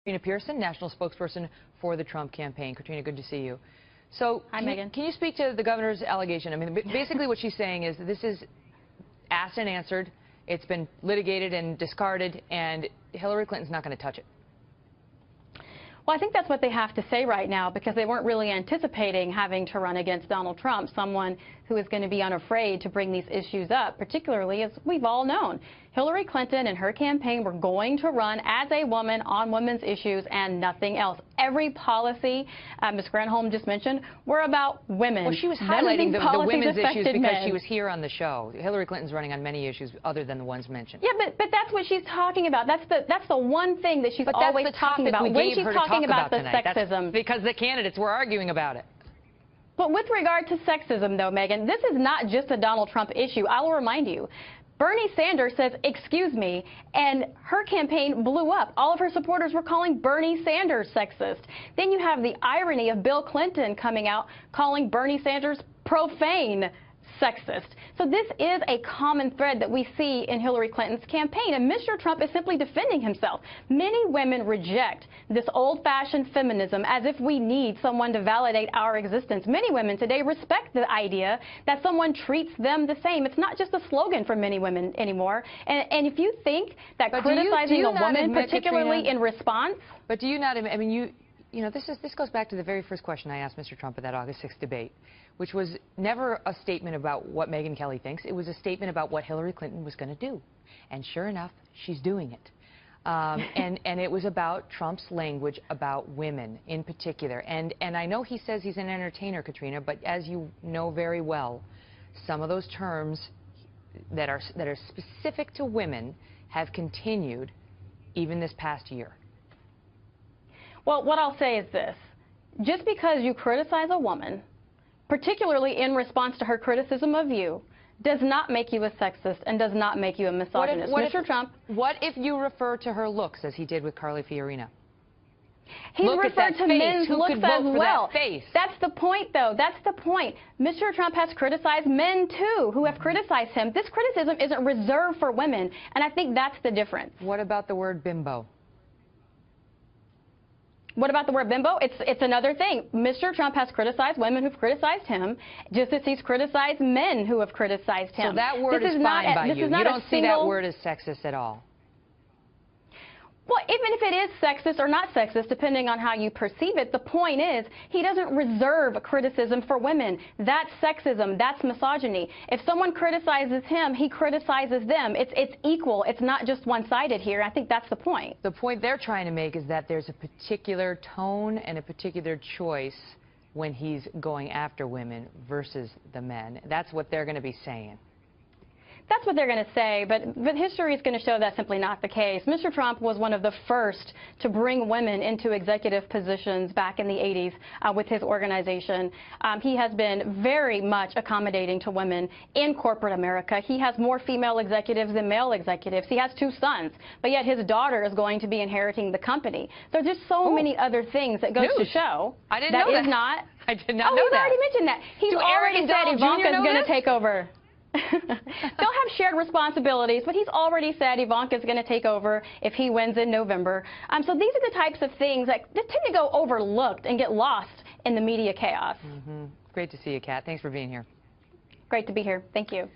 Katrina Pearson, national spokesperson for the Trump campaign. Katrina, good to see you. So, Hi, Megan. Can you speak to the governor's allegation? I mean, basically what she's saying is this is asked and answered. It's been litigated and discarded, and Hillary Clinton's not going to touch it. Well, I think that's what they have to say right now, because they weren't really anticipating having to run against Donald Trump, someone who is going to be unafraid to bring these issues up, particularly as we've all known. Hillary Clinton and her campaign were going to run as a woman on women's issues and nothing else. Every policy Ms. Granholm just mentioned were about women. Well, she was highlighting the women's issues because she was here on the show. Hillary Clinton's running on many issues other than the ones mentioned. Yeah, but that's what she's talking about. That's the one thing that she's always talking about when she's talking about the sexism. That's because the candidates were arguing about it. But with regard to sexism, though, Megan, this is not just a Donald Trump issue. I will remind you. Bernie Sanders says, "Excuse me," and her campaign blew up. All of her supporters were calling Bernie Sanders sexist. Then you have the irony of Bill Clinton coming out calling Bernie Sanders profane sexist. So this is a common thread that we see in Hillary Clinton's campaign, and Mr. Trump is simply defending himself. Many women reject this old-fashioned feminism as if we need someone to validate our existence. Many women today respect the idea that someone treats them the same. It's not just a slogan for many women anymore. And if you think that criticizing a woman, particularly in response... But do you not admit, I mean, you know, this goes back to the very first question I asked Mr. Trump at that August 6th debate, which was never a statement about what Megyn Kelly thinks. It was a statement about what Hillary Clinton was going to do. And sure enough, she's doing it. And it was about Trump's language about women in particular. And I know he says he's an entertainer, Katrina, but as you know very well, some of those terms that are specific to women have continued even this past year. Well, what I'll say is this. Just because you criticize a woman, particularly in response to her criticism of you, does not make you a sexist and does not make you a misogynist. Mr. Trump. What if you refer to her looks, as he did with Carly Fiorina? He's referred to men's looks as well. That's the point, though. That's the point. Mr. Trump has criticized men, too, who have criticized him. This criticism isn't reserved for women, and I think that's the difference. What about the word bimbo? What about the word bimbo? It's another thing. Mr. Trump has criticized women who've criticized him, just as he's criticized men who have criticized him. So that word is fine by you. You don't see that word as sexist at all. Well, even if it is sexist or not sexist, depending on how you perceive it, the point is he doesn't reserve criticism for women. That's sexism. That's misogyny. If someone criticizes him, he criticizes them. It's equal. It's not just one-sided here. I think that's the point. The point they're trying to make is that there's a particular tone and a particular choice when he's going after women versus the men. That's what they're going to be saying. That's what they're going to say, but history is going to show that's simply not the case. Mr. Trump was one of the first to bring women into executive positions back in the 80s with his organization. He has been very much accommodating to women in corporate America. He has more female executives than male executives. He has 2 sons, but yet his daughter is going to be inheriting the company. So there's so many other things that goes to show I did not know that. I he's already mentioned that. He's already said Ivanka's going to take over. They'll have shared responsibilities, but he's already said Ivanka's going to take over if he wins in November. So these are the types of things that tend to go overlooked and get lost in the media chaos. Great to see you, Kat. Thanks for being here. Great to be here. Thank you.